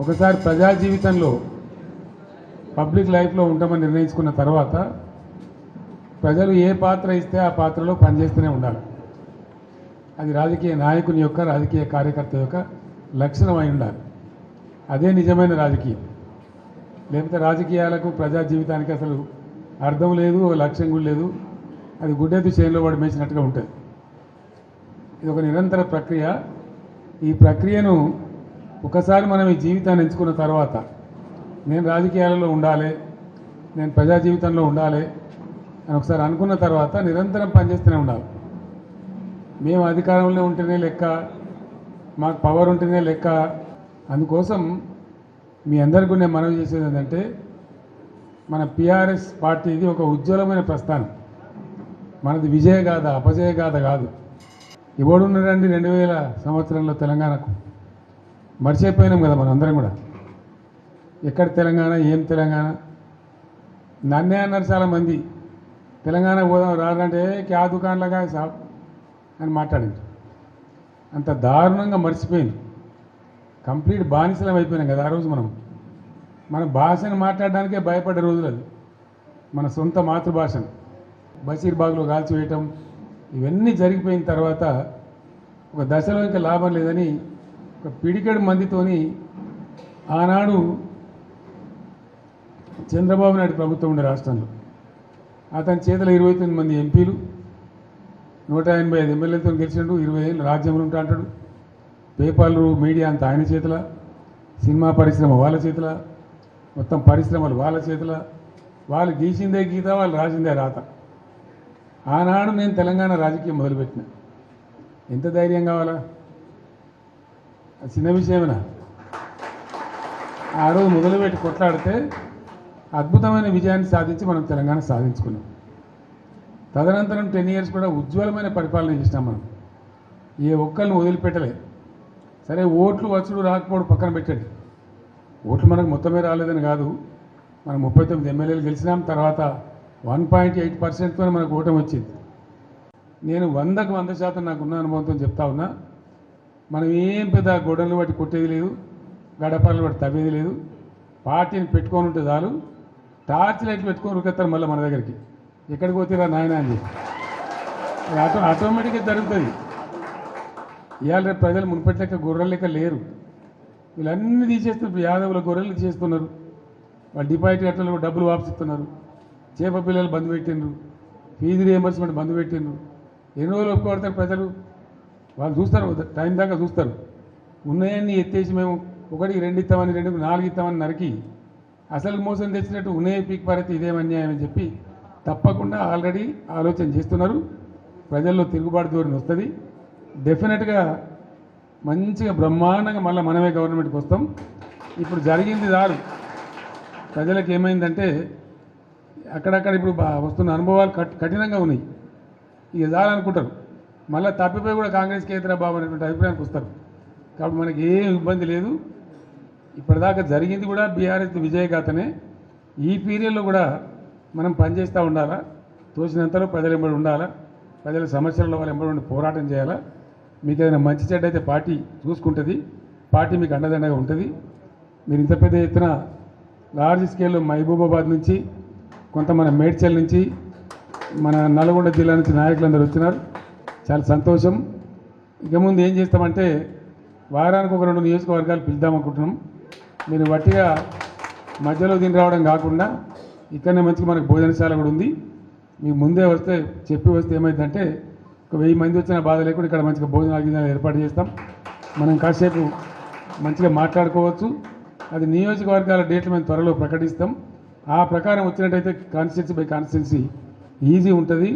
ఒకసారి ప్రజా జీవితంలో పబ్లిక్ లైఫ్లో ఉంటామని నిర్ణయించుకున్న తర్వాత ప్రజలు ఏ పాత్ర ఇస్తే ఆ పాత్రలో పనిచేస్తూనే ఉండాలి. అది రాజకీయ నాయకుని యొక్క రాజకీయ కార్యకర్త యొక్క లక్షణం అయి ఉండాలి. అదే నిజమైన రాజకీయం. లేకపోతే రాజకీయాలకు ప్రజా జీవితానికి అసలు అర్థం లేదు, లక్ష్యం కూడా లేదు. అది గుడ్డెద్దు చేనులో పడి మేసినట్టుగా ఉంటుంది. ఇది ఒక నిరంతర ప్రక్రియ. ఈ ప్రక్రియను ఒకసారి మనం ఈ జీవితాన్ని ఎంచుకున్న తర్వాత నేను రాజకీయాలలో ఉండాలి, నేను ప్రజా జీవితంలో ఉండాలి అని ఒకసారి అనుకున్న తర్వాత నిరంతరం పనిచేస్తూనే ఉండాలి. మేము అధికారంలో ఉంటేనే లెక్క, మాకు పవర్ ఉంటేనే లెక్క. అందుకోసం మీ అందరికీ నేను మనవి చేసేది ఏంటంటే, మన పిఆర్ఎస్ పార్టీది ఒక ఉజ్వలమైన ప్రస్థానం. మనది విజయగాథ, అపజయగాథ కాదు. ఎవడున్నారండి 2000 సంవత్సరంలో తెలంగాణకు? మర్చిపోయినాం కదా మనం అందరం కూడా. ఎక్కడ తెలంగాణ, ఏం తెలంగాణ? నన్నే అన్నారు చాలామంది, తెలంగాణ పోదాం రాదంటే క్యా దుకాణంలాగా సాబ్ అని మాట్లాడింది. అంత దారుణంగా మర్చిపోయింది. కంప్లీట్ బానిసలం అయిపోయినాం కదా ఆ రోజు. మన భాషను మాట్లాడడానికే భయపడ్డ రోజులు అది. మన సొంత మాతృభాషను బషీర్బాగ్లో కాల్చివేయటం ఇవన్నీ జరిగిపోయిన తర్వాత ఒక దశలో ఇంకా లాభం లేదని ఒక పిడికెడు మందితోని ఆనాడు చంద్రబాబు నాయుడు ప్రభుత్వం ఉండే రాష్ట్రంలో అతని చేతిలో 29 మంది ఎంపీలు, 185 ఎమ్మెల్యేలతో గెలిచిండు. 20 ఏళ్ళు రాజ్యంలో ఉంటా అంటాడు. పేపర్లు, మీడియా అంతా ఆయన చేతుల, సినిమా పరిశ్రమ వాళ్ళ చేతుల, మొత్తం పరిశ్రమలు వాళ్ళ చేతుల. వాళ్ళు గీసిందే గీత, వాళ్ళు రాసిందే రాత. ఆనాడు నేను తెలంగాణ రాజకీయం మొదలుపెట్టిన. ఎంత ధైర్యం కావాలా? చిన్న విషయమేనా? ఆ రోజు మొదలుపెట్టి కొట్లాడితే అద్భుతమైన విజయాన్ని సాధించి మనం తెలంగాణ సాధించుకున్నాం. తదనంతరం 10 years కూడా ఉజ్వలమైన పరిపాలన చేసినాం మనం. ఏ ఒక్కరిని వదిలిపెట్టలే. సరే, ఓట్లు వచ్చుడు రాకపోవడం పక్కన పెట్టండి. ఓట్లు మనకు మొత్తమే రాలేదని కాదు. మనం 39 ఎమ్మెల్యేలు గెలిచినాం. తర్వాత 1.8%తో మనకు ఓటమి వచ్చింది. నేను 100కు 100% నాకున్న అనుభవంతో చెప్తా ఉన్నా. మనం ఏం పెద్ద గొడవలు బట్టి కొట్టేది లేదు, గడపలు బట్టి తవ్వేది లేదు. పార్టీని పెట్టుకొని ఉంటే చాలు. టార్చ్ లైట్ పెట్టుకొని ఉరికెత్తారు మళ్ళీ మన దగ్గరికి. ఎక్కడికి పోతేరా నాయన అని చెప్పి ఆటోమేటిక్గా జరుగుతుంది. ఇవాళ రేపు ప్రజలు మునిపెట్టి లెక్క గొర్రెల లెక్క లేరు. వీళ్ళన్నీ తీసేస్తున్నారు. యాదవుల గొర్రెలు తీసేస్తున్నారు. వాళ్ళు డిపాజిట్ కట్టలు డబ్బులు వాపసిస్తున్నారు. చేప పిల్లలు బంద్ పెట్టిండ్రు. ఫీజు రియంబర్స్మెంట్ బంద్ పెట్టిండ్రు. ఎన్ని రోజులు ఒప్పుకోడతారు ప్రజలు? వాళ్ళు చూస్తారు, టైం దాకా చూస్తారు. ఉన్నాయన్నీ ఎత్తేసి మేము 1, 2 ఇస్తామని, 2, 4 ఇస్తామని నరికి అసలు మోసం తెచ్చినట్టు ఉన్నాయే పీక్ పారైతే ఇదేం అన్యాయం అని చెప్పి తప్పకుండా ఆల్రెడీ ఆలోచన చేస్తున్నారు. ప్రజల్లో తిరుగుబాటు ధోరణి వస్తుంది. డెఫినెట్గా మంచిగా బ్రహ్మాండంగా మళ్ళీ మనమే గవర్నమెంట్కి వస్తాం. ఇప్పుడు జరిగింది చాలు. ప్రజలకు ఏమైందంటే అక్కడక్కడ ఇప్పుడు వస్తున్న అనుభవాలు కఠినంగా ఉన్నాయి. ఇక చాలనుకుంటారు. మళ్ళీ తప్పిపోయి కూడా కాంగ్రెస్కి ఎదురా బాబు అనేటువంటి అభిప్రాయానికి వస్తారు. కాబట్టి మనకి ఏం ఇబ్బంది లేదు. ఇప్పటిదాకా జరిగింది కూడా బీఆర్ఎస్ విజయగాథనే. ఈ పీరియడ్లో కూడా మనం పనిచేస్తూ ఉండాలా. తోచినంతలో ప్రజలు ఎంబడి ఉండాలా. ప్రజల సమస్యలలో వాళ్ళు ఎంబడి ఉండి పోరాటం చేయాలా. మీకు ఏదైనా మంచి చెడ్డ అయితే పార్టీ చూసుకుంటుంది. పార్టీ మీకు అండదండగా ఉంటుంది. మీరు ఇంత పెద్ద ఎత్తున లార్జ్ స్కేల్లో మహబూబాబాద్ నుంచి, కొంత మన మేడ్చల్ నుంచి, మన నల్గొండ జిల్లా నుంచి నాయకులందరూ వచ్చినారు. చాలా సంతోషం. ఇక ముందు ఏం చేస్తామంటే వారానికి 1-2 నియోజకవర్గాలు పిలుద్దామనుకుంటున్నాం. మీరు వట్టిగా మధ్యలో దీని రావడం కాకుండా ఇక్కడనే మంచిగా మనకు భోజనశాల కూడా ఉంది. మీకు ముందే వస్తే చెప్పి వస్తే ఏమైందంటే 1000 మంది వచ్చిన బాధ లేకుండా ఇక్కడ మంచిగా భోజనాలు ఏర్పాటు చేస్తాం. మనం కాసేపు మంచిగా మాట్లాడుకోవచ్చు. అది నియోజకవర్గాల డేట్లు మేము త్వరలో ప్రకటిస్తాం. ఆ ప్రకారం వచ్చినట్టయితే కాన్స్టిట్యున్సీ బై కాన్స్టిట్యున్సీ ఈజీ ఉంటుంది.